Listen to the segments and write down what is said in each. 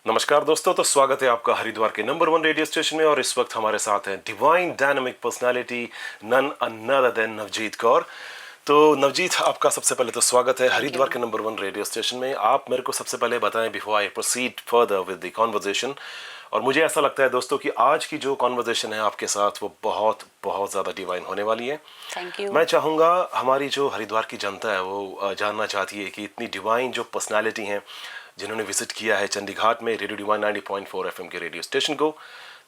नमस्कार दोस्तों, तो स्वागत है आपका हरिद्वार के नंबर 1 रेडियो स्टेशन में। और इस वक्त हमारे साथ हैं divine dynamic personality none other than Navjeet Kaur. तो नवजीत, आपका सबसे पहले तो स्वागत है थैंक यू। हरिद्वार के नंबर 1 रेडियो स्टेशन में। आप मेरे को सबसे पहले बताएं before I proceed further with the conversation. और मुझे ऐसा लगता है दोस्तों कि आज की जो कॉन्वर्जेशन है आपके साथ वो बहुत बहुत ज़्यादा डिवाइन होने वाली है। Thank you. मैं चाहूँगा हमारी जो हरिद्वार की जनता है वो जानना चाहती है कि इतनी डिवाइन जो पर्सनालिटी हैं जिन्होंने विजिट किया है चंडी घाट में रेडियो डिवाइन 90.4 एफएम के रेडियो स्टेशन को,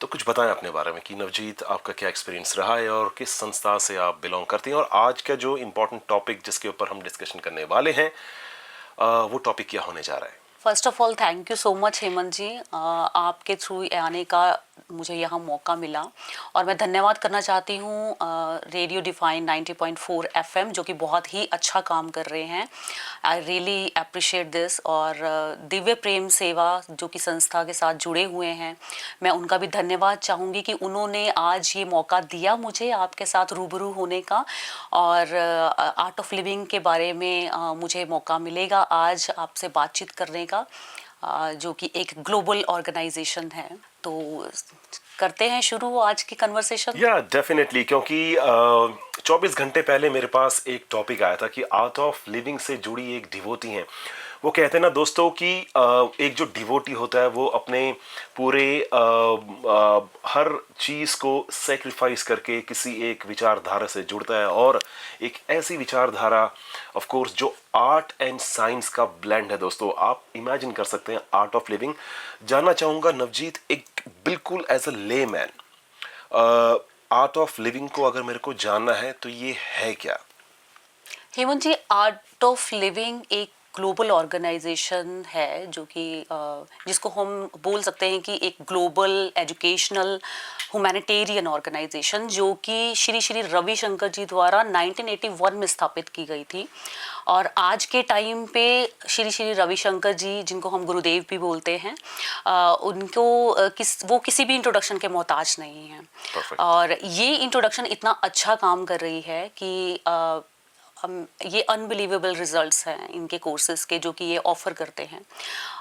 तो कुछ बताएं अपने बारे में कि नवजीत आपका क्या एक्सपीरियंस रहा है और किस संस्था से आप बिलोंग करती हैं, और आज का जो इम्पोर्टेंट टॉपिक जिसके ऊपर हम डिस्कशन करने वाले हैं वो टॉपिक क्या होने जा रहा है। First of all thank you so much Hemant ji, आपके थ्रू आने का मुझे यहाँ मौका मिला और मैं धन्यवाद करना चाहती हूँ रेडियो डिफाइन 90.4 एफएम जो कि बहुत ही अच्छा काम कर रहे हैं। I really appreciate this. और दिव्य प्रेम सेवा जो कि संस्था के साथ जुड़े हुए हैं, मैं उनका भी धन्यवाद चाहूँगी कि उन्होंने आज ये मौका दिया मुझे आपके साथ रूबरू होने का। और आर्ट ऑफ लिविंग के बारे में मुझे मौका मिलेगा आज आपसे बातचीत करने का, जो कि एक ग्लोबल ऑर्गेनाइजेशन है। तो करते हैं शुरू आज की कन्वर्सेशन। या डेफिनेटली, क्योंकि 24 घंटे पहले मेरे पास एक टॉपिक आया था कि आर्ट ऑफ लिविंग से जुड़ी एक डिवोटी हैं। वो कहते हैं ना दोस्तों कि एक जो डिवोटी होता है वो अपने पूरे हर चीज़ को सेक्रीफाइस करके किसी एक विचारधारा से जुड़ता है, और एक ऐसी विचारधारा ऑफ कोर्स जो आर्ट एंड साइंस का ब्लेंड है। दोस्तों, आप इमेजिन कर सकते हैं आर्ट ऑफ लिविंग। जानना चाहूँगा नवजीत, एक बिल्कुल एज अ ले मैन, आर्ट ऑफ लिविंग को अगर मेरे को जानना है तो ये है क्या? हेमंत जी, आर्ट ऑफ लिविंग एक ग्लोबल ऑर्गेनाइजेशन है जो कि जिसको हम बोल सकते हैं कि एक ग्लोबल एजुकेशनल ह्यूमैनिटेरियन ऑर्गेनाइजेशन जो कि श्री श्री रविशंकर जी द्वारा 1981 में स्थापित की गई थी। और आज के टाइम पे श्री श्री रविशंकर जी, जिनको हम गुरुदेव भी बोलते हैं, उनको वो किसी भी इंट्रोडक्शन के मोहताज नहीं हैं। Perfect. और ये इंट्रोडक्शन इतना अच्छा काम कर रही है कि ये अनबिलीवेबल रिजल्ट्स हैं इनके कोर्सेज के जो कि ये ऑफ़र करते हैं।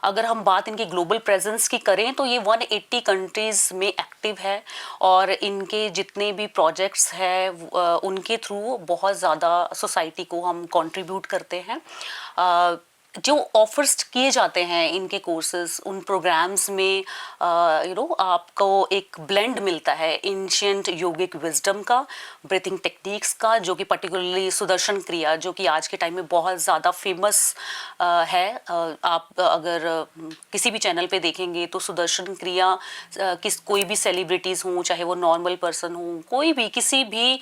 अगर हम बात इनकी ग्लोबल प्रेजेंस की करें तो ये 180 कंट्रीज़ में एक्टिव है। और इनके जितने भी प्रोजेक्ट्स हैं उनके थ्रू बहुत ज़्यादा सोसाइटी को हम कंट्रीब्यूट करते हैं। जो ऑफर्स किए जाते हैं इनके कोर्सेज, उन प्रोग्राम्स में आपको एक ब्लेंड मिलता है एंशिएंट योगिक विजडम का, ब्रीथिंग टेक्निक्स का, जो कि पर्टिकुलरली सुदर्शन क्रिया जो कि आज के टाइम में बहुत ज़्यादा फेमस है। आप अगर किसी भी चैनल पे देखेंगे तो सुदर्शन क्रिया कोई भी सेलिब्रिटीज़ हों, चाहे वो नॉर्मल पर्सन हों, कोई भी किसी भी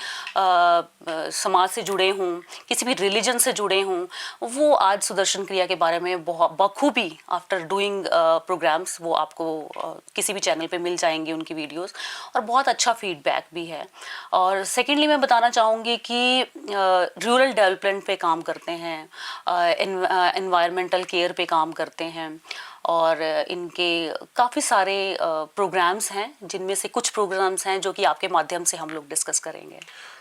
समाज से जुड़े हों, किसी भी रिलीजन से जुड़े हों, वो आज सुदर्शन क्रिया के बारे में बहुत बखूबी आफ्टर डूइंग प्रोग्राम्स वो आपको किसी भी चैनल पे मिल जाएंगे उनकी वीडियोस। और बहुत अच्छा फीडबैक भी है। और सेकेंडली मैं बताना चाहूँगी कि रूरल डेवलपमेंट पे काम करते हैं, एनवायरमेंटल केयर पे काम करते हैं। और इनके काफ़ी सारे प्रोग्राम्स हैं जिनमें से कुछ प्रोग्राम्स हैं जो कि आपके माध्यम से हम लोग डिस्कस करेंगे।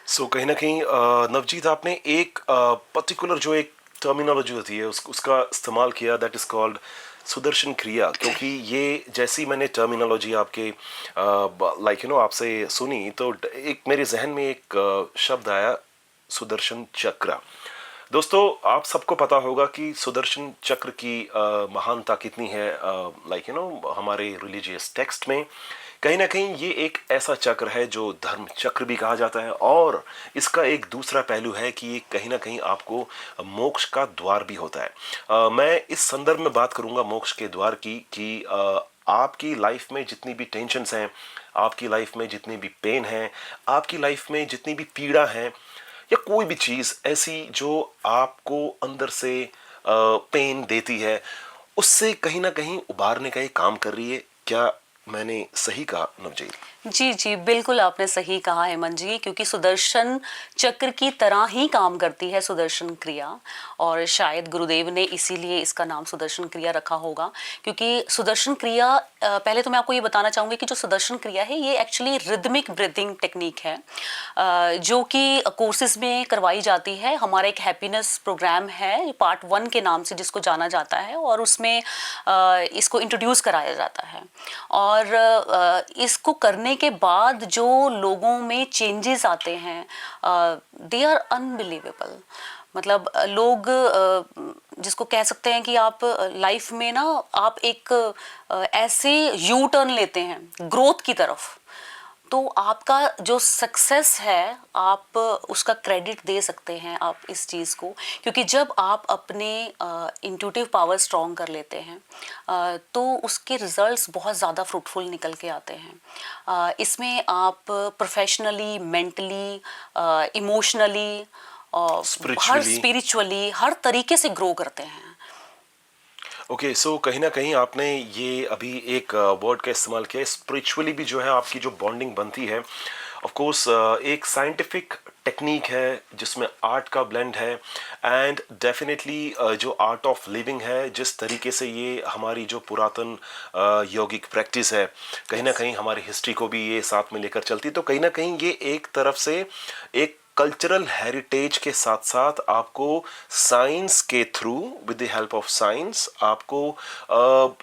सो कहीं ना कहीं नवजीत, आपने एक पर्टिकुलर जो एक टर्मिनोलॉजी होती है उसका इस्तेमाल किया, दैट इज कॉल्ड सुदर्शन क्रिया। क्योंकि ये जैसी मैंने टर्मिनोलॉजी आपके आपसे सुनी तो एक मेरे जहन में एक शब्द आया, सुदर्शन चक्र। दोस्तों, आप सबको पता होगा कि सुदर्शन चक्र की महानता कितनी है। हमारे रिलीजियस टेक्स्ट में कहीं ना कहीं ये एक ऐसा चक्र है जो धर्म चक्र भी कहा जाता है, और इसका एक दूसरा पहलू है कि ये कहीं ना कहीं आपको मोक्ष का द्वार भी होता है। मैं इस संदर्भ में बात करूंगा मोक्ष के द्वार की कि आपकी लाइफ में जितनी भी टेंशन्स हैं, आपकी लाइफ में जितनी भी पेन है, आपकी लाइफ में जितनी भी पीड़ा है, या कोई भी चीज़ ऐसी जो आपको अंदर से पेन देती है, उससे कहीं ना कहीं उबारने का ये काम कर रही है। क्या मैंने सही कहा नवजीत? जी, जी, बिल्कुल आपने सही कहा हेमंत जी, क्योंकि सुदर्शन चक्र की तरह ही काम करती है सुदर्शन क्रिया। और शायद गुरुदेव ने इसीलिए इसका नाम सुदर्शन क्रिया रखा होगा, क्योंकि सुदर्शन क्रिया पहले तो मैं आपको ये बताना चाहूँगी कि जो सुदर्शन क्रिया है ये एक्चुअली रिदमिक ब्रीथिंग टेक्निक है, जो कि कोर्सेज में करवाई जाती है। हमारा एक हैप्पीनेस प्रोग्राम है पार्ट 1 के नाम से जिसको जाना जाता है, और उसमें इसको इंट्रोड्यूस कराया जाता है। और इसको करने के बाद जो लोगों में चेंजेस आते हैं, दे आर अनबिलीवेबल। मतलब लोग जिसको कह सकते हैं कि आप लाइफ में ना आप एक ऐसे यू टर्न लेते हैं ग्रोथ की तरफ, तो आपका जो सक्सेस है आप उसका क्रेडिट दे सकते हैं आप इस चीज़ को, क्योंकि जब आप अपने इंट्यूटिव पावर स्ट्रॉन्ग कर लेते हैं तो उसके रिजल्ट्स बहुत ज़्यादा फ्रूटफुल निकल के आते हैं। इसमें आप प्रोफेशनली, मेंटली, इमोशनली, हर स्पिरिचुअली। स्पिरिचुअली हर तरीके से ग्रो करते हैं। ओके, सो कहीं ना कहीं आपने ये अभी एक वर्ड का इस्तेमाल किया है, स्पिरिचुअली भी जो है आपकी जो बॉन्डिंग बनती है। ऑफ कोर्स एक साइंटिफिक टेक्निक है जिसमें आर्ट का ब्लेंड है, एंड डेफिनेटली जो आर्ट ऑफ लिविंग है, जिस तरीके से ये हमारी जो पुरातन यौगिक प्रैक्टिस है, कहीं ना कहीं हमारी हिस्ट्री को भी ये साथ में लेकर चलती है। तो कहीं ना कहीं ये एक तरफ से एक कल्चरल हेरिटेज के साथ साथ आपको साइंस के through, with the help of science, आपको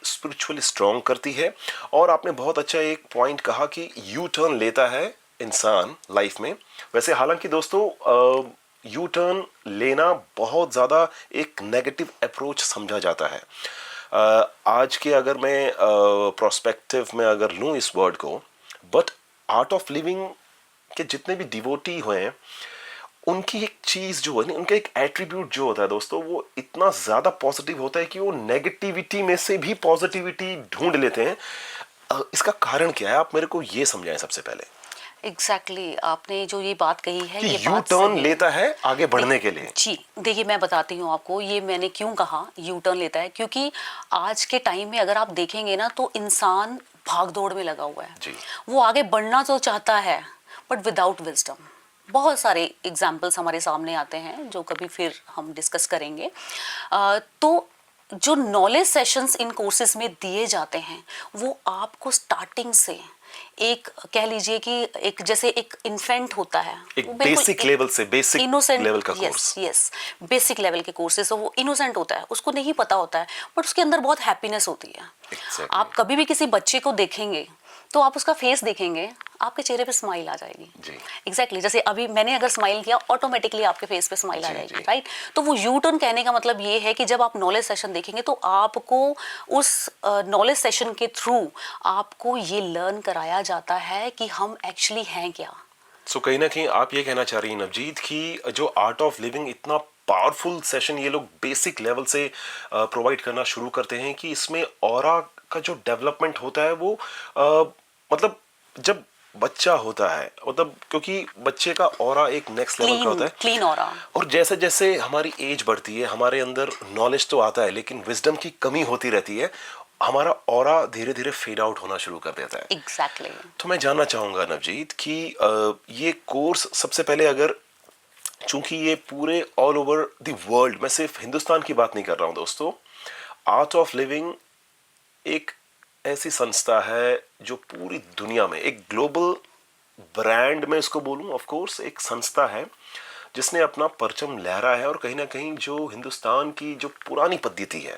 स्पिरिचुअली स्ट्रॉन्ग करती है। और आपने बहुत अच्छा एक पॉइंट कहा कि यू टर्न लेता है इंसान लाइफ में। वैसे हालांकि दोस्तों यू टर्न लेना बहुत ज़्यादा एक नेगेटिव अप्रोच समझा जाता है। आज के अगर मैं प्रोस्पेक्टिव में अगर लूँ इस वर्ड को, बट आर्ट ऑफ लिविंग के जितने भी डिवोटी हुए हैं, उनकी एक चीज जो है, उनका एक एट्रीब्यूट जो होता है दोस्तों, वो इतना ज्यादा पॉजिटिव होता है कि वो नेगेटिविटी में से भी पॉजिटिविटी ढूंढ लेते हैं। इसका कारण क्या है, आप मेरे को ये समझाएं सबसे पहले। एग्जैक्टली आपने जो ये बात कही है कि ये यू बात टर्न सही है। लेता है आगे बढ़ने के लिए। जी, देखिए मैं बताती हूँ आपको ये मैंने क्यों कहा यू टर्न लेता है, क्योंकि आज के टाइम में अगर आप देखेंगे ना तो इंसान भाग दौड़ में लगा हुआ है। जी। वो आगे बढ़ना तो चाहता है बट विदाउट विजडम। बहुत सारे एग्जाम्पल्स हमारे सामने आते हैं जो कभी फिर हम डिस्कस करेंगे। तो जो नॉलेज सेशंस इन कोर्सेज में दिए जाते हैं वो आपको स्टार्टिंग से एक कह लीजिए कि एक जैसे एक इन्फेंट होता है, एक वो बिल्कुल बेसिक लेवल से, बेसिक इनोसेंट, लेवल का yes course. Yes, basic level के कोर्सेज, वो इनोसेंट होता है, उसको नहीं पता होता है, बट उसके अंदर बहुत हैप्पीनेस होती है। एग्जैक्टली। आप कभी भी किसी बच्चे को देखेंगे तो आप उसका फेस देखेंगे, आपके चेहरे पे स्माइल आ जाएगी। जी। एग्जैक्टली जैसे अभी मैंने अगर स्माइल किया ऑटोमेटिकली आपके फेस पे स्माइल आ जी, जाएगी, जी। राइट। तो वो यू टर्न कहने का मतलब ये है कि जब आप नॉलेज सेशन देखेंगे तो आपको उस नॉलेज सेशन के थ्रू आपको ये लर्न कराया जाता है कि हम एक्चुअली हैं क्या। सो कहीं ना कहीं आप ये कहना चाह रही हैं नवजीत कि जो आर्ट ऑफ लिविंग इतना पावरफुल सेशन ये लोग बेसिक लेवल से प्रोवाइड करना शुरू करते हैं कि इसमें ऑरा का जो डेवलपमेंट होता है वो मतलब जब बच्चा होता है, मतलब क्योंकि बच्चे का ऑरा एक नेक्स्ट लेवल का क्लीन होता है। Clean aura. और जैसे जैसे हमारी एज बढ़ती है, हमारे अंदर नॉलेज तो आता है लेकिन विजडम की कमी होती रहती है, हमारा ऑरा धीरे धीरे फेड आउट होना शुरू कर देता है। एग्जैक्टली। तो मैं जानना चाहूंगा नवजीत कि ये कोर्स सबसे पहले, अगर चूंकि ये पूरे ऑल ओवर द वर्ल्ड, मैं सिर्फ हिंदुस्तान की बात नहीं कर रहा हूं दोस्तों, आर्ट ऑफ लिविंग एक ऐसी संस्था है जो पूरी दुनिया में एक ग्लोबल ब्रांड में इसको बोलूं, ऑफ कोर्स एक संस्था है जिसने अपना परचम लहरा है और कहीं ना कहीं जो हिंदुस्तान की जो पुरानी पद्धति है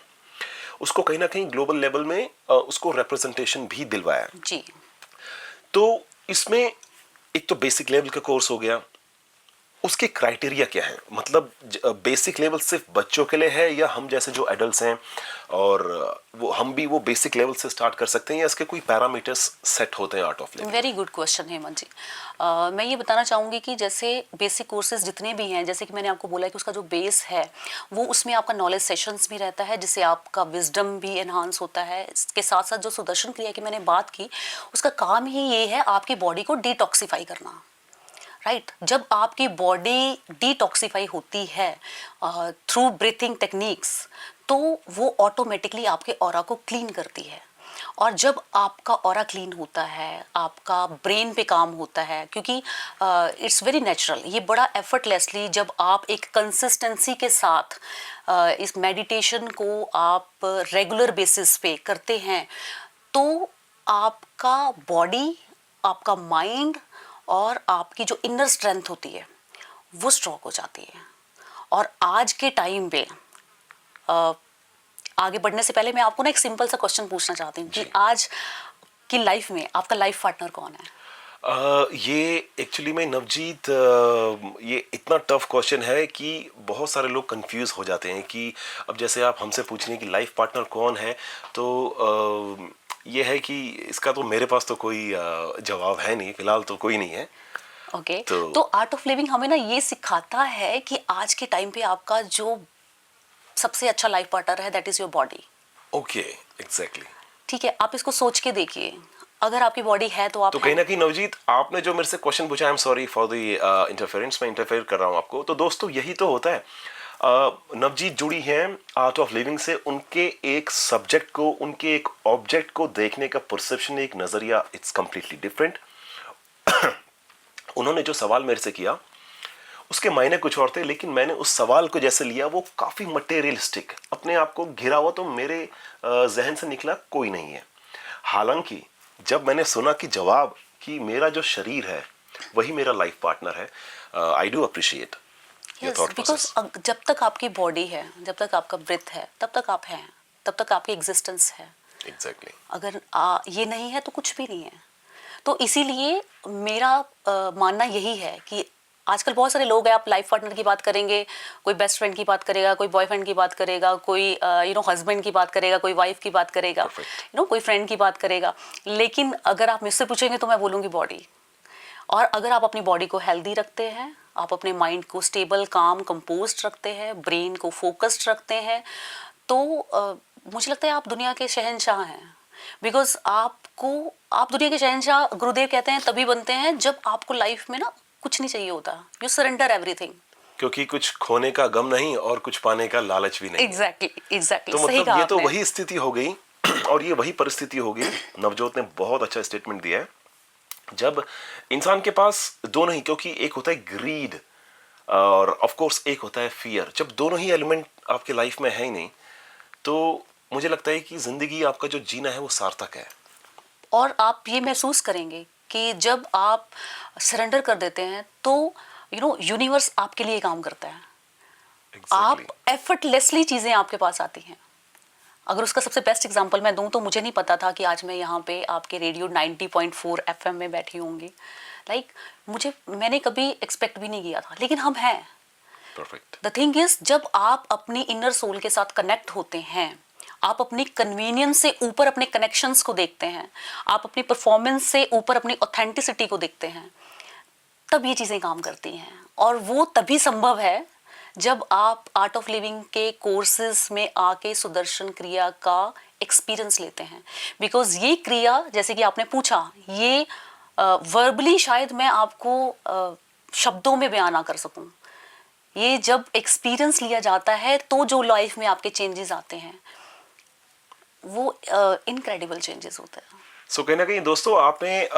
उसको कहीं ना कहीं ग्लोबल लेवल में उसको रिप्रेजेंटेशन भी दिलवाया है। जी। तो इसमें एक तो बेसिक लेवल का कोर्स हो गया, उसके क्राइटेरिया क्या है, मतलब बेसिक लेवल सिर्फ बच्चों के लिए है या हम जैसे जो एडल्ट्स हैं और वो हम भी वो बेसिक लेवल से स्टार्ट कर सकते हैं, या इसके कोई पैरामीटर्स सेट होते हैं Art of Living? Very good question Hemant ji. मैं ये बताना चाहूँगी कि जैसे बेसिक कोर्सेज जितने भी हैं, जैसे कि मैंने आपको बोला कि उसका जो बेस है वो उसमें आपका नॉलेज सेशंस भी रहता है जिससे आपका विजडम भी एनहांस होता है। इसके साथ साथ जो सुदर्शन क्रिया की मैंने बात की उसका काम ही ये है आपकी बॉडी को डिटॉक्सिफाई करना, राइट। जब आपकी बॉडी डिटॉक्सिफाई होती है थ्रू ब्रीथिंग टेक्निक्स तो वो ऑटोमेटिकली आपके ऑरा को क्लीन करती है। और जब आपका ऑरा क्लीन होता है, आपका ब्रेन पे काम होता है, क्योंकि इट्स वेरी नेचुरल, ये बड़ा एफर्टलेसली जब आप एक कंसिस्टेंसी के साथ इस मेडिटेशन को आप रेगुलर बेसिस पे करते हैं, तो आपका बॉडी, आपका माइंड और आपकी जो इनर स्ट्रेंथ होती है वो स्ट्रॉन्ग हो जाती है। और आज के टाइम पे आगे बढ़ने से पहले मैं आपको ना एक सिंपल सा क्वेश्चन पूछना चाहती हूँ कि जी। आज की लाइफ में आपका लाइफ पार्टनर कौन है? ये एक्चुअली में नवजीत, ये इतना टफ क्वेश्चन है कि बहुत सारे लोग कंफ्यूज हो जाते हैं कि अब जैसे आप हमसे पूछ रहे हैं कि लाइफ पार्टनर कौन है, तो ये है कि इसका तो मेरे पास तो कोई जवाब है नहीं, फिलहाल तो कोई नहीं है। ओके, तो तो आर्ट ऑफ लिविंग हमें ना ये सिखाता है कि आज के टाइम पे आपका जो सबसे अच्छा लाइफ पार्टनर है that is your body. Okay, exactly. ठीक है, आप इसको सोच के देखिए, अगर आपकी बॉडी है तो आप तो कहीं हैं। ना कहीं नवजीत, आपने जो मेरे से क्वेश्चन पूछा, I am sorry for the interference, मैं इंटरफेयर कर रहा हूँ आपको। तो दोस्तों यही तो होता है, नवजीत जुड़ी हैं आर्ट ऑफ लिविंग से, उनके एक सब्जेक्ट को, उनके एक ऑब्जेक्ट को देखने का परसेप्शन, एक नजरिया, इट्स कंप्लीटली डिफरेंट। उन्होंने जो सवाल मेरे से किया उसके मायने कुछ और थे, लेकिन मैंने उस सवाल को जैसे लिया वो काफी मटेरियलिस्टिक, अपने आप को घिरा हुआ, तो मेरे जहन से निकला कोई नहीं है। हालांकि जब मैंने सुना कि जवाब कि मेरा जो शरीर है वही मेरा लाइफ पार्टनर है, I do appreciate your yes, thought because process. जब तक आपकी बॉडी है, जब तक आपका ब्रेथ है, तब तक आप हैं, तब तक आपकी एग्जिस्टेंस है। एग्जैक्टली। अगर ये नहीं है तो कुछ भी नहीं है। तो इसीलिए मेरा मानना यही है कि आजकल बहुत सारे लोग हैं, आप लाइफ पार्टनर की बात करेंगे, कोई बेस्ट फ्रेंड की बात करेगा, कोई बॉयफ्रेंड की बात करेगा, कोई हस्बैंड की बात करेगा, कोई वाइफ की बात करेगा, Perfect. कोई फ्रेंड की बात करेगा। लेकिन अगर आप मुझसे पूछेंगे तो मैं बोलूँगी बॉडी। और अगर आप अपनी बॉडी को हेल्दी रखते हैं, आप अपने माइंड को स्टेबल, काम, कंपोज्ड रखते हैं, ब्रेन को फोकस्ड रखते हैं, तो मुझे लगता है आप दुनिया के शहंशाह हैं। बिकॉज आप दुनिया के शहंशाह, गुरुदेव कहते हैं, तभी बनते हैं जब आपको लाइफ में ना कुछ नहीं चाहिए होता, यू सरेंडर एवरीथिंग। क्योंकि कुछ खोने का गम नहीं और कुछ पाने का लालच भी नहीं है। एग्जैक्टली तो सही मतलब कहा ये तो आपने। वही स्थिति हो गई और ये वही परिस्थिति हो गई। नवजोत ने बहुत अच्छा स्टेटमेंट दिया है। जब इंसान के पास दो नहीं, क्योंकि एक होता है ग्रीड और ऑफ कोर्स एक होता है फियर, जब दोनों ही एलिमेंट आपके लाइफ में है ही नहीं, तो मुझे लगता है कि जिंदगी आपका जो जीना है वो सार्थक है। और आप ये महसूस करेंगे कि जब आप सरेंडर कर देते हैं तो यूनिवर्स आपके लिए काम करता है। आप एग्जैक्टली। एफर्टलेसली चीज़ें आपके पास आती हैं। अगर उसका सबसे बेस्ट एग्जांपल मैं दूं तो मुझे नहीं पता था कि आज मैं यहाँ पे आपके रेडियो 90.4 एफएम में बैठी होंगी। मैंने कभी एक्सपेक्ट भी नहीं किया था, लेकिन हम हैं। परफेक्ट। द थिंग इज, जब आप अपनी इनर सोल के साथ कनेक्ट होते हैं, आप अपनी कन्वीनियंस से ऊपर अपने कनेक्शंस को देखते हैं, आप अपनी परफॉर्मेंस से ऊपर अपनी ऑथेंटिसिटी को देखते हैं, तब ये चीज़ें काम करती हैं। और वो तभी संभव है जब आप आर्ट ऑफ लिविंग के कोर्सेज में आके सुदर्शन क्रिया का एक्सपीरियंस लेते हैं। बिकॉज ये क्रिया, जैसे कि आपने पूछा, ये वर्बली शायद मैं आपको शब्दों में बयान ना कर सकूं। ये जब एक्सपीरियंस लिया जाता है तो जो लाइफ में आपके चेंजेस आते हैं वो इनक्रेडिबल चेंजेस होते हैं। सो कहीं ना कहीं दोस्तों, आपने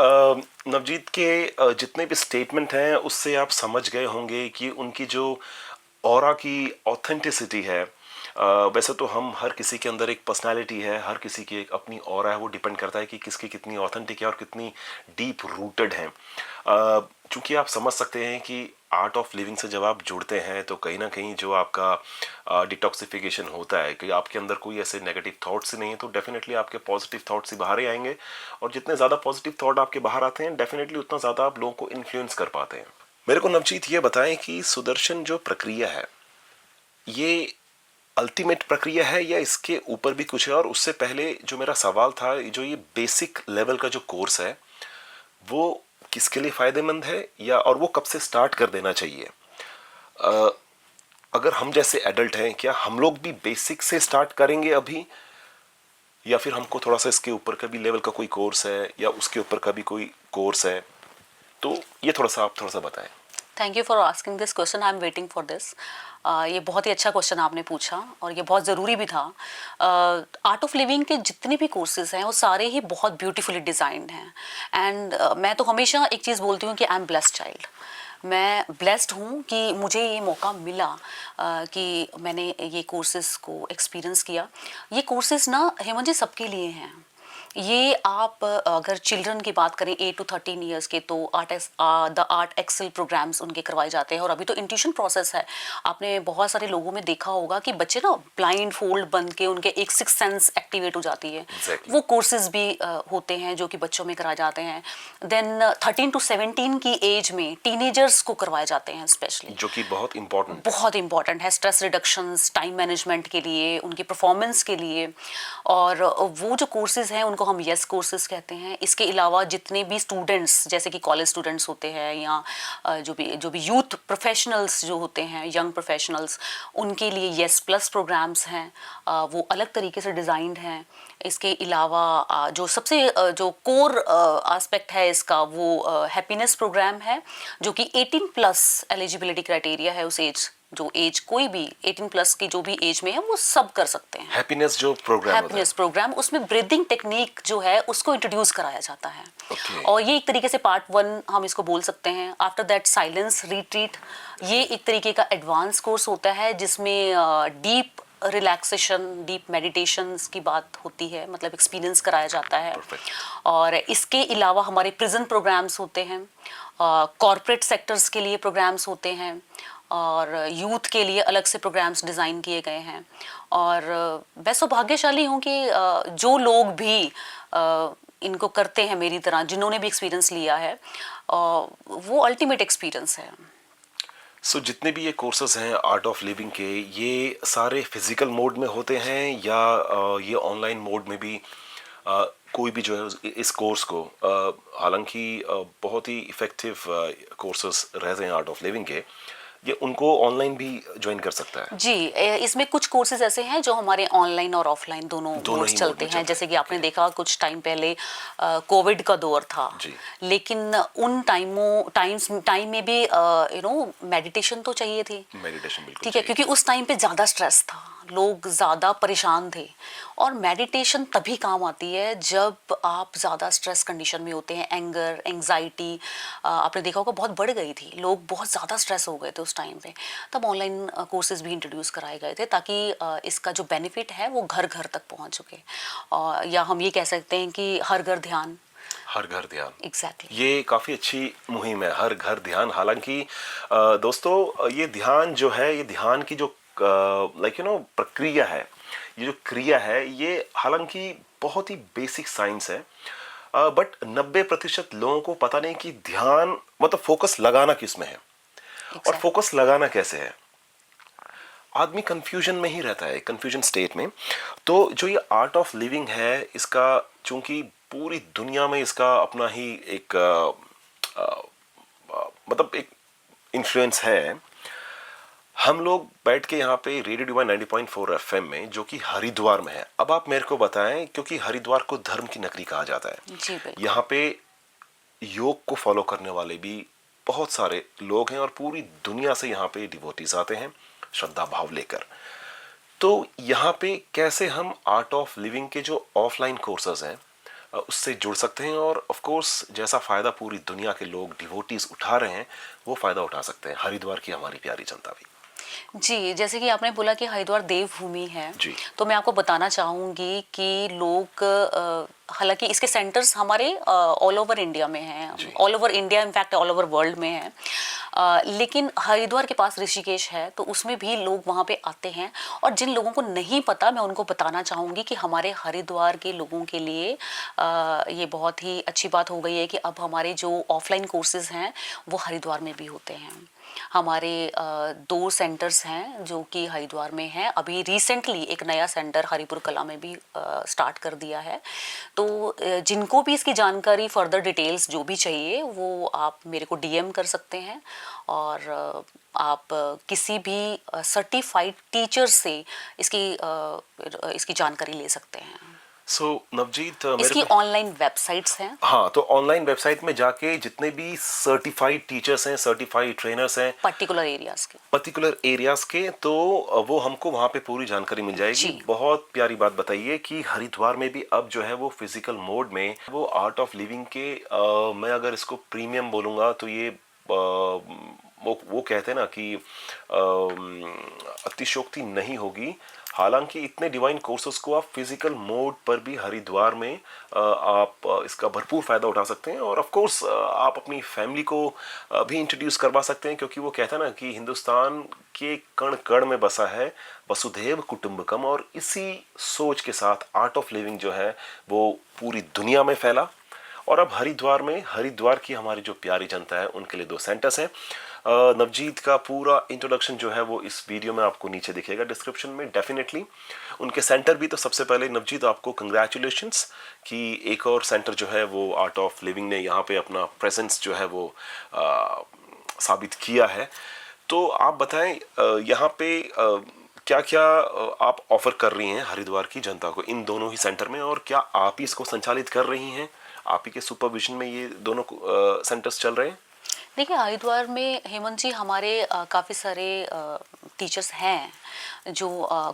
नवजीत के जितने भी स्टेटमेंट हैं उससे आप समझ गए होंगे कि उनकी जो ऑरा की ऑथेंटिसिटी है। वैसे तो हम हर किसी के अंदर एक पर्सनालिटी है, हर किसी की एक अपनी ऑरा है, वो डिपेंड करता है कि किसकी कितनी ऑथेंटिक है और कितनी डीप रूटेड है। चूंकि आप समझ सकते हैं कि आर्ट ऑफ लिविंग से जब आप जुड़ते हैं तो कहीं ना कहीं जो आपका डिटॉक्सिफिकेशन होता है कि आपके अंदर कोई ऐसे नेगेटिव थॉट्स ही नहीं है, तो डेफिनेटली आपके पॉजिटिव थॉट्स ही बाहर ही आएंगे। और जितने ज़्यादा पॉजिटिव थॉट आपके बाहर आते हैं, डेफिनेटली उतना ज़्यादा आप लोगों को इन्फ्लुएंस कर पाते हैं। मेरे को नवजीत ये बताएं कि सुदर्शन जो प्रक्रिया है, ये अल्टीमेट प्रक्रिया है या इसके ऊपर भी कुछ है? और उससे पहले जो मेरा सवाल था, जो ये बेसिक लेवल का जो कोर्स है वो किसके लिए फायदेमंद है, या और वो कब से स्टार्ट कर देना चाहिए? अगर हम जैसे एडल्ट हैं, क्या हम लोग भी बेसिक से स्टार्ट करेंगे अभी, या फिर हमको थोड़ा सा इसके ऊपर का भी लेवल का कोई कोर्स है या उसके ऊपर का भी कोई कोर्स है? तो ये आप थोड़ा सा बताएं। Thank you for asking this question, I am waiting for this. ये बहुत ही अच्छा क्वेश्चन आपने पूछा और ये बहुत ज़रूरी भी था। आर्ट ऑफ लिविंग के जितने भी कोर्सेज हैं वो सारे ही बहुत ब्यूटीफुली डिज़ाइंड हैं। एंड मैं तो हमेशा एक चीज़ बोलती हूँ कि आई एम ब्लेस्ड चाइल्ड। मैं ब्लेस्ड हूँ कि मुझे ये मौका मिला कि मैंने ये कोर्सेज को एक्सपीरियंस किया। ये कोर्सेज ना हेमंत जी सबके लिए हैं। ये आप अगर चिल्ड्रन की बात करें 8 to 13 ईयर्स के, तो द आर्ट एक्सेल प्रोग्राम्स उनके करवाए जाते हैं। और अभी तो इंट्यूशन प्रोसेस है। आपने बहुत सारे लोगों में देखा होगा कि बच्चे ना ब्लाइंड फोल्ड बन के उनके एक सिक्स सेंस एक्टिवेट हो जाती है। Exactly. वो कोर्सेज भी होते हैं जो कि बच्चों में कराए जाते हैं। देन 13 to 17 की एज में टीनेजर्स को करवाए जाते हैं स्पेशली, जो कि बहुत इम्पोर्टेंट है। बहुत इंपॉर्टेंट है स्ट्रेस रिडक्शंस, टाइम मैनेजमेंट के लिए, उनकी परफॉर्मेंस के लिए। और वो जो कोर्सेज हैं उनको हम यस कोर्सेज कहते हैं। इसके अलावा जितने भी स्टूडेंट्स जैसे कि कॉलेज स्टूडेंट्स होते हैं या जो भी यूथ प्रोफेशनल्स जो होते हैं, यंग प्रोफेशनल्स, उनके लिए यस प्लस प्रोग्राम्स हैं। वो अलग तरीके से डिज़ाइंड हैं। इसके अलावा जो सबसे जो कोर एस्पेक्ट है इसका, वो हैप्पीनेस प्रोग्राम है, जो कि 18 प्लस एलिजिबिलिटी क्राइटेरिया है। उस एज, जो एज कोई भी 18 प्लस की जो भी एज में है वो सब कर सकते हैं। हैप्पीनेस जो प्रोग्राम होता है। हैप्पीनेस प्रोग्राम, उसमें ब्रीदिंग टेक्निक जो है उसको इंट्रोड्यूस कराया जाता है। Okay. और ये एक तरीके से पार्ट 1 हम इसको बोल सकते हैं। आफ्टर दैट साइलेंस रिट्रीट, ये एक तरीके का एडवांस कोर्स होता है जिसमें डीप रिलैक्सेशन, डीप मेडिटेशंस की बात होती है, मतलब एक्सपीरियंस कराया जाता है। Perfect. और इसके अलावा हमारे प्रिजन प्रोग्राम्स होते हैं, कॉरपोरेट सेक्टर्स के लिए प्रोग्राम्स होते हैं, और यूथ के लिए अलग से प्रोग्राम्स डिज़ाइन किए गए हैं। और मैं सौभाग्यशाली हूँ कि जो लोग भी इनको करते हैं मेरी तरह, जिन्होंने भी एक्सपीरियंस लिया है, वो अल्टीमेट एक्सपीरियंस है। सो जितने भी ये कोर्सेज हैं आर्ट ऑफ लिविंग के, ये सारे फिजिकल मोड में होते हैं या ये ऑनलाइन मोड में भी कोई भी जो है इस कोर्स को, हालांकि बहुत ही इफ़ेक्टिव कोर्सेज रहते हैं आर्ट ऑफ लिविंग के, ये उनको ऑनलाइन भी ज्वाइन कर सकता है? जी, इसमें कुछ कोर्सेज ऐसे हैं जो हमारे ऑनलाइन और ऑफलाइन दोनों दोनों मोड्स ही मोड चलते में हैं। चलते जैसे हैं। कि आपने देखा कुछ टाइम पहले कोविड का दौर था, जी। लेकिन उन टाइम में भी मेडिटेशन तो चाहिए थी। मेडिटेशन बिल्कुल ठीक है, चाहिए। क्योंकि उस टाइम पे ज़्यादा स्ट्रेस था, लोग ज़्यादा परेशान थे। और मेडिटेशन तभी काम आती है जब आप ज़्यादा स्ट्रेस कंडीशन में होते हैं। एंगर, एंग्जाइटी आपने देखा होगा बहुत बढ़ गई थी, लोग बहुत ज़्यादा स्ट्रेस हो गए थे उस टाइम पे। तब ऑनलाइन कोर्सेज भी इंट्रोड्यूस कराए गए थे ताकि इसका जो बेनिफिट है वो घर घर तक पहुंच सके। या हम ये कह सकते हैं कि हर घर ध्यान। हर घर ध्यान, एग्जैक्टली। ये काफ़ी अच्छी मुहिम है, हर घर ध्यान। हालांकि दोस्तों, ये ध्यान जो है, ये ध्यान की जो प्रक्रिया है, ये जो क्रिया है, ये हालांकि बहुत ही बेसिक साइंस है, बट 90% लोगों को पता नहीं कि ध्यान मतलब फोकस लगाना किस में है और फोकस लगाना कैसे है। आदमी कंफ्यूजन में ही रहता है, कंफ्यूजन स्टेट में। तो जो ये आर्ट ऑफ लिविंग है, इसका चूंकि पूरी दुनिया में इसका अपना ही एक मतलब एक इन्फ्लुएंस है। हम लोग बैठ के यहाँ पे रेडियो डिवाइन 90.4 एफएम में, जो कि हरिद्वार में है। अब आप मेरे को बताएं, क्योंकि हरिद्वार को धर्म की नगरी कहा जाता है, जी बिल्कुल। यहाँ पे योग को फॉलो करने वाले भी बहुत सारे लोग हैं और पूरी दुनिया से यहाँ पे डिवोटीज आते हैं श्रद्धा भाव लेकर। तो यहाँ पे कैसे हम आर्ट ऑफ लिविंग के जो ऑफलाइन कोर्सेज हैं उससे जुड़ सकते हैं, और ऑफ कोर्स जैसा फ़ायदा पूरी दुनिया के लोग डिवोटीज उठा रहे हैं, वो फ़ायदा उठा सकते हैं हरिद्वार की हमारी प्यारी जनता भी। जी, जैसे कि आपने बोला कि हरिद्वार देवभूमि है, जी। तो मैं आपको बताना चाहूँगी कि लोग हालांकि इसके सेंटर्स हमारे ऑल ओवर इंडिया में हैं, all over India, in fact all over world में हैं। लेकिन हरिद्वार के पास ऋषिकेश है, तो उसमें भी लोग वहाँ पे आते हैं। और जिन लोगों को नहीं पता, मैं उनको बताना चाहूँगी कि हमारे हरिद्वार के लोगों के लिए ये बहुत ही अच्छी बात हो गई है कि अब हमारे जो ऑफलाइन कोर्सेज हैं वो हरिद्वार में भी होते हैं। हमारे 2 सेंटर्स हैं जो कि हरिद्वार में हैं। अभी रिसेंटली एक नया सेंटर हरिपुर कला में भी स्टार्ट कर दिया है। तो जिनको भी इसकी जानकारी, फर्दर डिटेल्स जो भी चाहिए, वो आप मेरे को डीएम कर सकते हैं, और आप किसी भी सर्टिफाइड टीचर से इसकी जानकारी ले सकते हैं। सो नवजीत मेरे इसकी को ऑनलाइन वेबसाइट्स हैं हाँ, तो ऑनलाइन वेबसाइट में जाके जितने भी सर्टिफाइड टीचर्स हैं, सर्टिफाइड ट्रेनर्स हैं पर्टिकुलर एरियाज के। पर्टिकुलर एरियाज के, तो वो हमको वहाँ पे पूरी जानकारी मिल जाएगी। जी। बहुत प्यारी बात बताइए कि हरिद्वार में भी अब जो है वो फिजिकल मोड में वो आर्ट ऑफ लिविंग के मैं अगर इसको प्रीमियम बोलूँगा तो ये वो कहते हैं ना कि अतिशयोक्ति नहीं होगी। हालांकि इतने डिवाइन कोर्सेज को आप फिजिकल मोड पर भी हरिद्वार में आप इसका भरपूर फायदा उठा सकते हैं, और ऑफ कोर्स आप अपनी फैमिली को भी इंट्रोड्यूस करवा सकते हैं, क्योंकि वो कहता है ना कि हिंदुस्तान के कण कण में बसा है वसुधैव कुटुंबकम, और इसी सोच के साथ आर्ट ऑफ लिविंग जो है वो पूरी दुनिया में फैला। और अब हरिद्वार में, हरिद्वार की हमारी जो प्यारी जनता है उनके लिए 2 सेंटर्स हैं। नवजीत का पूरा इंट्रोडक्शन जो है वो इस वीडियो में आपको नीचे दिखेगा डिस्क्रिप्शन में डेफिनेटली। उनके सेंटर भी, तो सबसे पहले नवजीत आपको कंग्रेचुलेशंस कि एक और सेंटर जो है वो आर्ट ऑफ लिविंग ने यहाँ पे अपना प्रेजेंस जो है वो साबित किया है। तो आप बताएं यहाँ पे क्या क्या आप ऑफर कर रही हैं हरिद्वार की जनता को इन दोनों ही सेंटर में, और क्या आप ही इसको संचालित कर रही हैं, आप ही के सुपरविजन में ये दोनों सेंटर्स चल रहे हैं? देखिए, हरिद्वार में हेमंत जी हमारे काफ़ी सारे टीचर्स हैं जो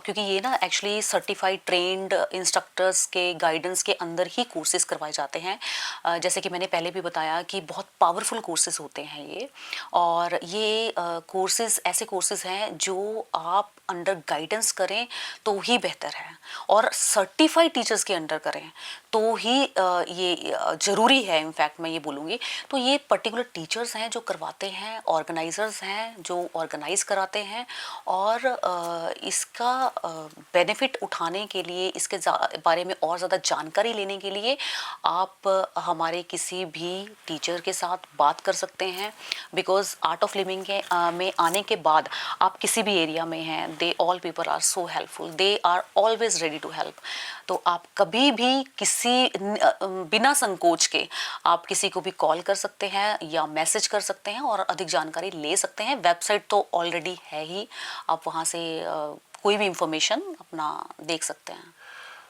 क्योंकि ये ना एक्चुअली सर्टिफाइड ट्रेंड इंस्ट्रक्टर्स के गाइडेंस के अंदर ही कोर्सेज करवाए जाते हैं। जैसे कि मैंने पहले भी बताया कि बहुत पावरफुल कोर्सेज होते हैं ये, और ये कोर्सेज ऐसे कोर्सेज हैं जो आप अंडर गाइडेंस करें तो ही बेहतर है, और सर्टिफाइड टीचर्स के अंडर करें तो ही ये ज़रूरी है। इनफैक्ट मैं ये बोलूँगी, तो ये पर्टिकुलर टीचर्स हैं जो करवाते हैं, ऑर्गेनाइजर्स हैं जो ऑर्गेनाइज कराते हैं, और इसका बेनिफिट उठाने के लिए, इसके बारे में और ज़्यादा जानकारी लेने के लिए आप हमारे किसी भी टीचर के साथ बात कर सकते हैं। बिकॉज आर्ट ऑफ लिविंग के में आने के बाद आप किसी भी एरिया में हैं, they all people are so helpful, they are always ready to help. तो आप कभी भी किसी बिना संकोच के आप किसी को भी कॉल कर सकते हैं या मैसेज कर सकते हैं और अधिक जानकारी ले सकते हैं। वेबसाइट तो ऑलरेडी है ही, आप वहाँ से कोई भी इंफॉर्मेशन अपना देख सकते हैं।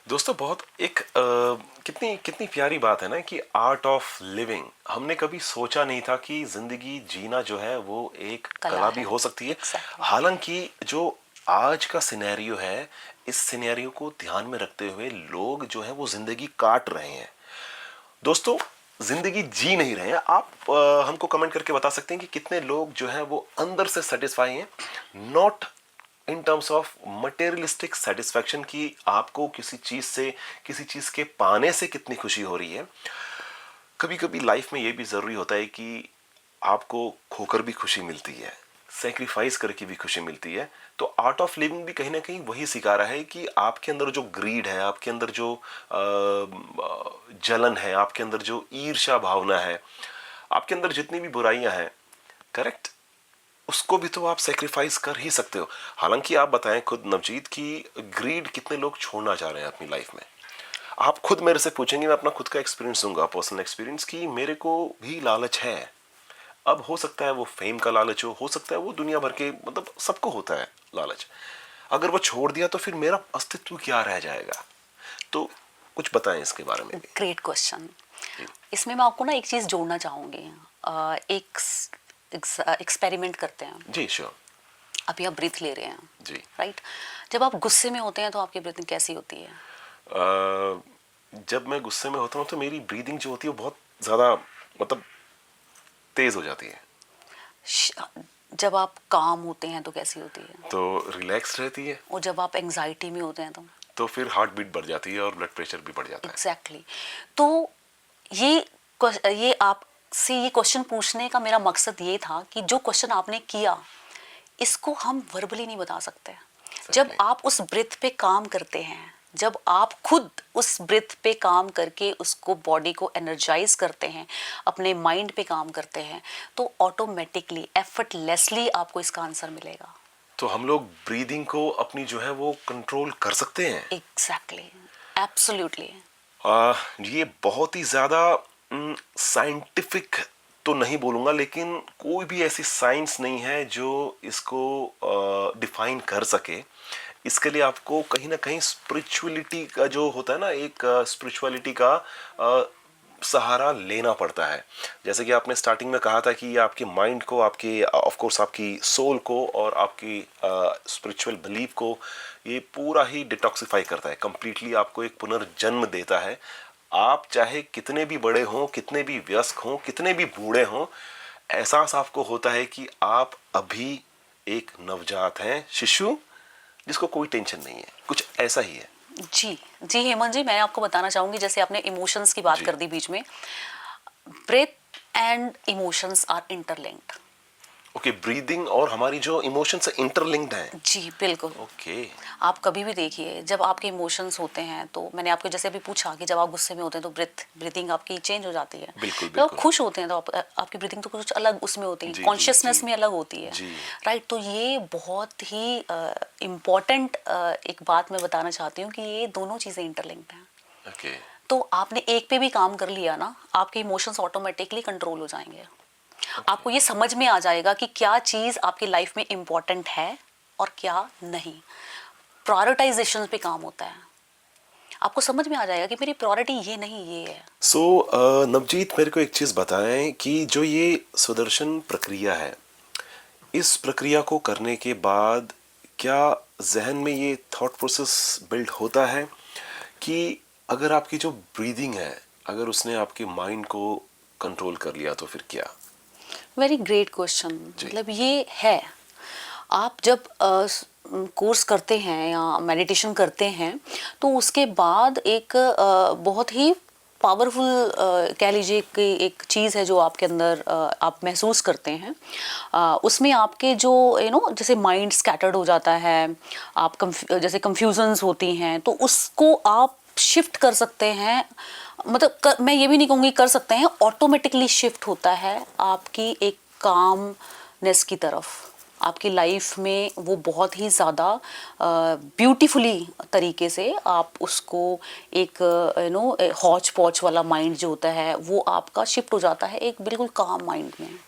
दोस्तों बहुत एक कितनी कितनी प्यारी बात है ना कि आर्ट ऑफ लिविंग, हमने कभी सोचा नहीं था कि जिंदगी जीना जो है वो एक कला भी हो सकती है। Exactly. हालांकि जो आज का सिनेरियो है, इस सिनेरियो को ध्यान में रखते हुए लोग जो है वो जिंदगी काट रहे हैं। दोस्तों जिंदगी जी नहीं रहे हैं। आप हमको कमेंट करके बता सकते हैं कि कितने लोग जो हैं वो अंदर से सेटिस्फाई हैं, not in terms of materialistic satisfaction की आपको किसी चीज से, किसी चीज के पाने से कितनी खुशी हो रही है। कभी कभी लाइफ में ये भी जरूरी होता है कि आपको खोकर भी खुशी मिलती है, सेक्रीफाइस करके भी खुशी मिलती है। तो आर्ट ऑफ लिविंग भी कहीं ना कहीं वही सिखा रहा है कि आपके अंदर जो ग्रीड है, आपके अंदर जो जलन है, आपके अंदर जो ईर्ष्या भावना है, आपके अंदर जितनी भी बुराइयां हैं, करेक्ट, उसको भी तो आप सेक्रीफाइस कर ही सकते हो। हालांकि आप बताएं खुद नवजीत कि ग्रीड कितने लोग छोड़ना चाह रहे हैं अपनी लाइफ में। आप खुद मेरे से पूछेंगे, मैं अपना खुद का एक्सपीरियंस दूंगा, पर्सनल एक्सपीरियंस, कि मेरे को भी लालच है। अब हो सकता है वो फेम का लालच हो सकता है वो दुनिया भर के, मतलब सबको होता है लालच। अगर वो छोड़ दिया तो फिर मेरा अस्तित्व क्या रह जाएगा? तो कुछ बताएं इसके बारे में भी। Great question. इसमें मैं आपको ना एक चीज़ जोड़ना चाहूँगी। एक एक्सपेरिमेंट करते हैं। जी श्योर। अभी आप ब्रीथ ले रहे हैं, जी। राइट? जब आप गुस्से में होते हैं तो आपकी ब्रीथिंग कैसी होती है? जब मैं गुस्से में होता हूँ तो मेरी ब्रीदिंग जो होती है वो बहुत ज़्यादा, मतलब तेज़ हो जाती है। जब आप काम होते हैं तो कैसी होती है? तो रिलैक्स रहती है। और जब आप एंजाइटी में होते हैं तो फिर हार्ट बीट बढ़ जाती है और ब्लड प्रेशर भी बढ़ जाता है। एग्जैक्टली तो ये आपसे ये क्वेश्चन पूछने का मेरा मकसद ये था कि जो क्वेश्चन आपने किया, इसको हम वर्बली नहीं बता सकते। जब आप उस ब्रेथ पे काम करते हैं, जब आप खुद उस ब्रेथ पे काम करके उसको, बॉडी को एनर्जाइज करते हैं, अपने माइंड पे काम करते हैं, तो ऑटोमेटिकली, एफर्टलेसली आपको इसका आंसर मिलेगा। तो हम लोग ब्रीदिंग को अपनी जो है वो कंट्रोल कर सकते हैं। Exactly, absolutely. ये बहुत ही ज़्यादा साइंटिफिक तो नहीं बोलूँगा, लेकिन कोई भी ऐसी साइंस नहीं है जो इसको डिफाइन कर सके। इसके लिए आपको कहीं ना कहीं स्पिरिचुअलिटी का जो होता है ना, एक स्पिरिचुअलिटी का सहारा लेना पड़ता है। जैसे कि आपने स्टार्टिंग में कहा था कि ये आपके माइंड को, आपके ऑफ कोर्स आपकी सोल को और आपकी स्पिरिचुअल बिलीफ को ये पूरा ही डिटॉक्सिफाई करता है, कंप्लीटली आपको एक पुनर्जन्म देता है। आप चाहे कितने भी बड़े हों, कितने भी वयस्क हों, कितने भी बूढ़े हों, एहसास आपको होता है कि आप अभी एक नवजात हैं, शिशु जिसको कोई टेंशन नहीं है। कुछ ऐसा ही है। जी जी हेमंत जी, मैं आपको बताना चाहूंगी, जैसे आपने इमोशंस की बात जी। कर दी बीच में, breath and emotions are interlinked. Okay, breathing और हमारी जो इमोशन से इंटरलिंक्ड हैं। जी बिल्कुल। ओके। आप कभी भी देखिए, जब आपके इमोशंस होते हैं, तो मैंने आपको जैसे अभी पूछा कि जब आप गुस्से में होते हैं तो ब्रीथिंग आपकी चेंज हो जाती है। बिल्कुल जब आप बिल्कुल। खुश होते हैं तो आपकी ब्रीथिंग तो कुछ अलग उसमें होती जी, है, जी, कॉन्शियसनेस जी। में अलग होती है। जी। राइट, तो ये बहुत ही इम्पॉर्टेंट एक बात मैं बताना चाहती हूँ कि ये दोनों चीज़ें इंटरलिंक्ड हैं। ओके। तो आपने एक पे भी काम कर लिया ना, आपके इमोशंस ऑटोमेटिकली कंट्रोल हो जाएंगे। आपको ये समझ में आ जाएगा कि क्या चीज़ आपकी लाइफ में इम्पॉर्टेंट है और क्या नहीं। प्रायोरिटाइजेशन पे काम होता है। आपको समझ में आ जाएगा कि मेरी प्रायोरिटी ये नहीं, ये है। सो नवजीत, मेरे को एक चीज़ बताएं कि जो ये सुदर्शन प्रक्रिया है, इस प्रक्रिया को करने के बाद क्या जहन में ये थॉट प्रोसेस बिल्ड होता है कि अगर आपकी जो ब्रीदिंग है, अगर उसने आपके माइंड को कंट्रोल कर लिया तो फिर क्या? Very great question. जी। मतलब ये है, आप जब कोर्स करते हैं या मेडिटेशन करते हैं, तो उसके बाद एक बहुत ही पावरफुल कह लीजिए कि एक चीज़ है जो आपके अंदर आप महसूस करते हैं। उसमें आपके जो जैसे माइंड स्कैटर्ड हो जाता है, आप जैसे कंफ्यूजन्स होती हैं, तो उसको आप शिफ्ट कर सकते हैं। मतलब मैं ये भी नहीं कहूँगी कर सकते हैं, ऑटोमेटिकली शिफ्ट होता है आपकी एक कामनेस की तरफ। आपकी लाइफ में वो बहुत ही ज़्यादा ब्यूटीफुली तरीके से आप उसको एक हौच पौच वाला माइंड जो होता है वो आपका शिफ्ट हो जाता है एक बिल्कुल काम माइंड में।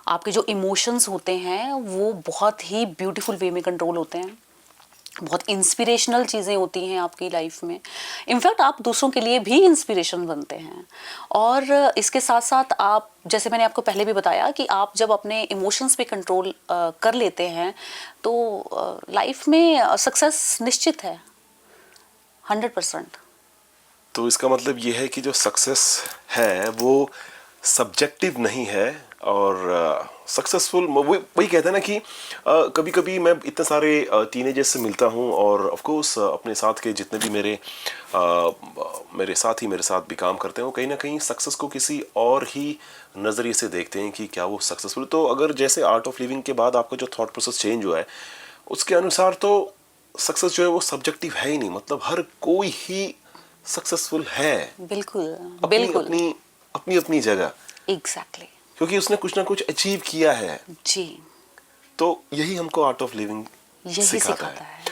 आपके जो इमोशंस होते हैं वो बहुत ही ब्यूटीफुल वे में कंट्रोल होते हैं। बहुत इंस्पिरेशनल चीज़ें होती हैं आपकी लाइफ में। इनफैक्ट आप दूसरों के लिए भी इंस्पिरेशन बनते हैं। और इसके साथ साथ आप, जैसे मैंने आपको पहले भी बताया कि आप जब अपने इमोशंस पे कंट्रोल कर लेते हैं तो लाइफ में सक्सेस निश्चित है 100%। तो इसका मतलब ये है कि जो सक्सेस है वो सब्जेक्टिव नहीं है, और सक्सेसफुल वही कहते हैं ना कि कभी कभी मैं इतने सारे टीनेजर्स से मिलता हूँ, और ऑफ कोर्स अपने साथ के जितने भी मेरे साथी मेरे साथ भी काम करते हैं, वो कहीं ना कहीं सक्सेस को किसी और ही नज़रिए से देखते हैं कि क्या वो सक्सेसफुल। तो अगर जैसे आर्ट ऑफ लिविंग के बाद आपका जो थॉट प्रोसेस चेंज हुआ है, उसके अनुसार तो सक्सेस जो है वो सब्जेक्टिव है ही नहीं, मतलब हर कोई ही सक्सेसफुल है बिल्कुल अपनी बिल्कुल। अपनी अपनी अपनी जगह, एग्जैक्टली। क्योंकि उसने कुछ ना कुछ अचीव किया है। जी, तो यही हमको आर्ट ऑफ लिविंग यही सिखाता सिखाता है। है।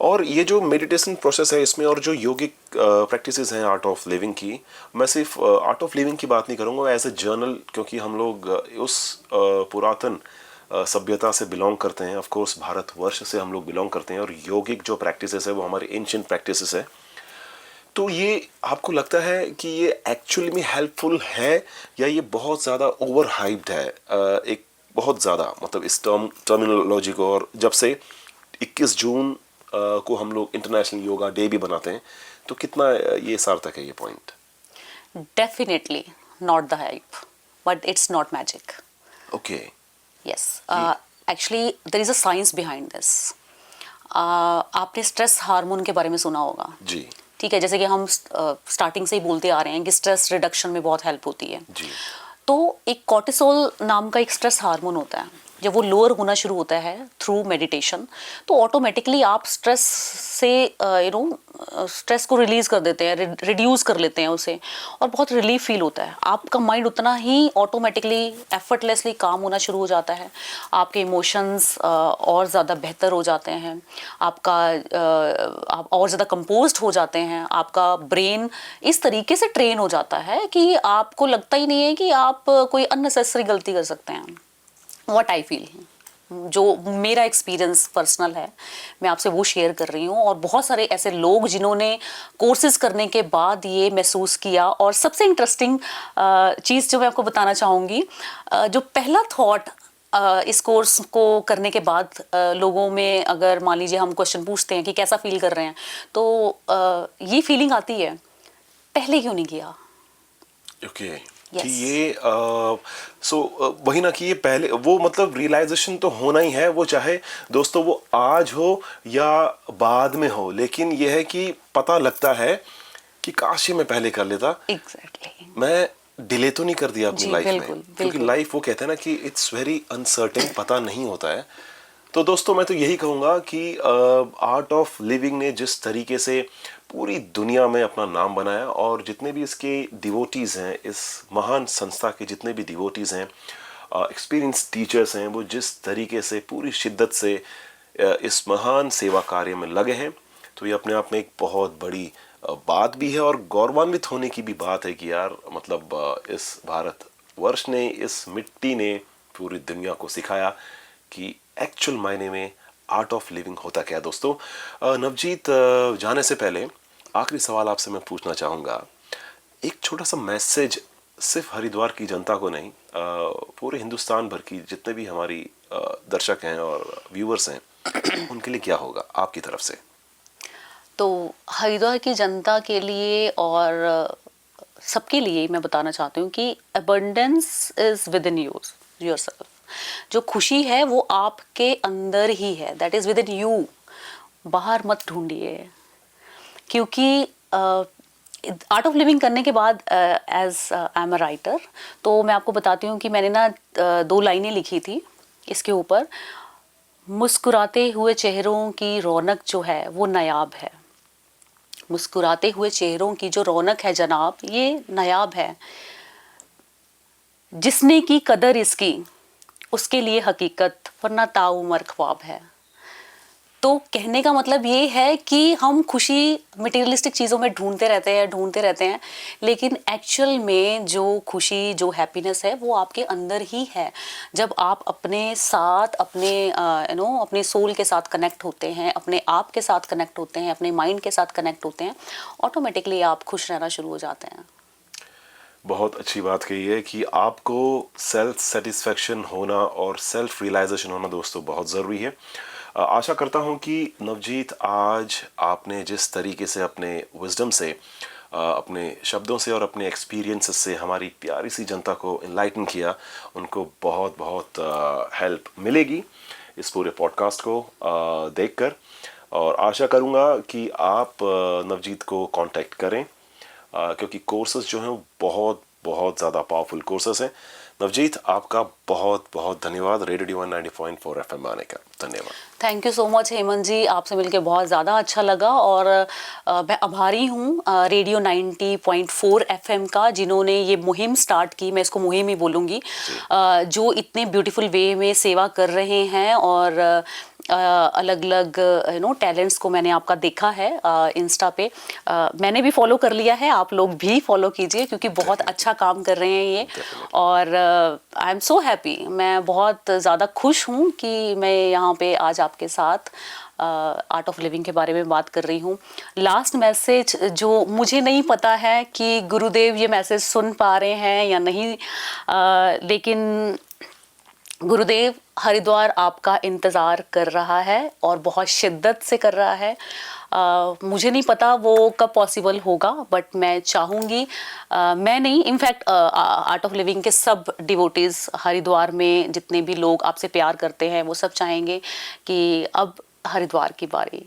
और ये जो मेडिटेशन प्रोसेस है इसमें, और जो योगिक प्रैक्टिसेस हैं आर्ट ऑफ लिविंग की, मैं सिर्फ आर्ट ऑफ लिविंग की बात नहीं करूँगा एज ए जर्नल, क्योंकि हम लोग उस पुरातन सभ्यता से बिलोंग करते हैं। ऑफ कोर्स भारतवर्ष से हम लोग बिलोंग करते हैं, और योगिक जो प्रैक्टिसेस है वो हमारे एंशिएंट प्रैक्टिसेस है। तो ये आपको लगता है कि ये एक्चुअली में हेल्पफुल है, या ये बहुत ज़्यादा ओवर हाइप्ड है? एक बहुत ज़्यादा, मतलब इस टर्मिनोलॉजी को, और जब से 21 जून को हम लोग इंटरनेशनल योगा डे भी बनाते हैं, तो कितना ये सार्थक है ये point? Definitely not the hype, but it's not magic. Okay. Yes, actually there is a science behind this. आपने स्ट्रेस हार्मोन के बारे में सुना होगा। जी ठीक है, जैसे कि हम स्टार्टिंग से ही बोलते आ रहे हैं कि स्ट्रेस रिडक्शन में बहुत हेल्प होती है। जी। तो एक कॉर्टिसोल नाम का एक स्ट्रेस हार्मोन होता है, जब वो लोअर होना शुरू होता है थ्रू मेडिटेशन, तो ऑटोमेटिकली आप स्ट्रेस से स्ट्रेस को रिलीज कर देते हैं, रिड्यूस कर लेते हैं उसे, और बहुत रिलीफ फील होता है। आपका माइंड उतना ही ऑटोमेटिकली एफर्टलेसली काम होना शुरू हो जाता है। आपके इमोशंस और ज़्यादा बेहतर हो जाते हैं, आपका आप और ज़्यादा कंपोज्ड हो जाते हैं। आपका ब्रेन इस तरीके से ट्रेन हो जाता है कि आपको लगता ही नहीं है कि आप कोई अननेसेसरी गलती कर सकते हैं। What I feel. जो मेरा एक्सपीरियंस पर्सनल है मैं आपसे वो शेयर कर रही हूँ। और बहुत सारे ऐसे लोग जिन्होंने कोर्सेज करने के बाद ये महसूस किया। और सबसे इंटरेस्टिंग चीज़ जो मैं आपको बताना चाहूँगी, जो पहला थॉट इस कोर्स को करने के बाद लोगों में, अगर मान लीजिए हम क्वेश्चन पूछते हैं कि कैसा फील कर रहे हैं, तो ये फीलिंग आती है पहले क्यों नहीं किया। Okay Yes. कि ये वही ना कि ये पहले वो मतलब रियलाइजेशन तो होना ही है, वो चाहे दोस्तों वो आज हो या बाद में हो, लेकिन ये है कि पता लगता है कि काश ये मैं पहले कर लेता। एग्जैक्टली मैं डिले तो नहीं कर दिया अपनी जी, लाइफ में, बिल्कुल, क्योंकि बिल्कुल। लाइफ वो कहते हैं ना कि इट्स वेरी अनसर्टेन, पता नहीं होता है। तो दोस्तों मैं तो यही कहूँगा कि आर्ट ऑफ लिविंग ने जिस तरीके से पूरी दुनिया में अपना नाम बनाया, और जितने भी इसके डिवोटीज़ हैं, इस महान संस्था के जितने भी डिवोटीज़ हैं, एक्सपीरियंस टीचर्स हैं, वो जिस तरीके से पूरी शिद्दत से इस महान सेवा कार्य में लगे हैं, तो ये अपने आप में एक बहुत बड़ी बात भी है और गौरवान्वित होने की भी बात है कि यार मतलब इस भारत वर्ष ने, इस मिट्टी ने पूरी दुनिया को सिखाया कि एक्चुअल मायने में आर्ट ऑफ लिविंग होता क्या है। दोस्तों नवजीत, जाने से पहले आखिरी सवाल आपसे मैं पूछना चाहूँगा, एक छोटा सा मैसेज सिर्फ हरिद्वार की जनता को नहीं, पूरे हिंदुस्तान भर की जितने भी हमारी दर्शक हैं और व्यूअर्स हैं उनके लिए क्या होगा आपकी तरफ से। तो हरिद्वार की जनता के लिए और सबके लिए मैं बताना चाहती हूँ कि abundance is with in yourself. जो खुशी है वो आपके अंदर ही है, that is with in you. बाहर मत ढूंढिए, क्योंकि आर्ट ऑफ लिविंग करने के बाद as I am a writer, तो मैं आपको बताती हूँ कि मैंने ना 2 लाइनें लिखी थी इसके ऊपर। मुस्कुराते हुए चेहरों की रौनक जो है वो नायाब है। मुस्कुराते हुए चेहरों की जो रौनक है जनाब, ये नायाब है। जिसने की कदर इसकी, उसके लिए हकीकत, वरना ताउम्र ख्वाब है। तो कहने का मतलब ये है कि हम खुशी मटेरियलिस्टिक चीज़ों में ढूंढते रहते हैं, लेकिन एक्चुअल में जो खुशी, जो हैप्पीनेस है वो आपके अंदर ही है। जब आप अपने साथ, अपने अपने सोल के साथ कनेक्ट होते हैं, अपने आप के साथ कनेक्ट होते हैं, अपने माइंड के साथ कनेक्ट होते हैं, ऑटोमेटिकली आप खुश रहना शुरू हो जाते हैं। बहुत अच्छी बात कही है कि आपको सेल्फ सेटिस्फेक्शन होना और सेल्फ रियलाइजेशन होना दोस्तों बहुत ज़रूरी है। आशा करता हूं कि नवजीत, आज आपने जिस तरीके से अपने विजडम से, अपने शब्दों से और अपने एक्सपीरियंसेस से हमारी प्यारी सी जनता को इनलाइटन किया, उनको बहुत बहुत हेल्प मिलेगी इस पूरे पॉडकास्ट को देखकर। और आशा करूंगा कि आप नवजीत को कांटेक्ट करें, क्योंकि कोर्सेज जो हैं वो बहुत बहुत ज़्यादा पावरफुल कोर्सेज हैं। नवजीत, आपका बहुत बहुत धन्यवाद रेडियो 90.4 FM आने का। धन्यवाद। Thank you so much Hemant ji, आपसे मिलकर बहुत ज़्यादा अच्छा लगा। और मैं आभारी हूँ रेडियो 90.4 FM का, जिन्होंने ये मुहिम स्टार्ट की, मैं इसको मुहिम ही बोलूँगी, जो इतने ब्यूटीफुल वे में सेवा कर रहे हैं। और अलग अलग टैलेंट्स को मैंने आपका देखा है इंस्टा पे, मैंने भी फॉलो कर लिया है, आप लोग भी फॉलो कीजिए क्योंकि बहुत अच्छा काम कर रहे हैं ये। और आई एम सो हैप्पी, मैं बहुत ज़्यादा खुश हूँ कि मैं यहाँ पे आज आपके साथ आर्ट ऑफ लिविंग के बारे में बात कर रही हूँ। लास्ट मैसेज, जो मुझे नहीं पता है कि गुरुदेव ये मैसेज सुन पा रहे हैं या नहीं, लेकिन गुरुदेव, हरिद्वार आपका इंतज़ार कर रहा है और बहुत शिद्दत से कर रहा है। मुझे नहीं पता वो कब पॉसिबल होगा, बट मैं चाहूँगी, मैं नहीं, इनफैक्ट आर्ट ऑफ लिविंग के सब डिवोटीज़ हरिद्वार में जितने भी लोग आपसे प्यार करते हैं वो सब चाहेंगे कि अब हरिद्वार की बारी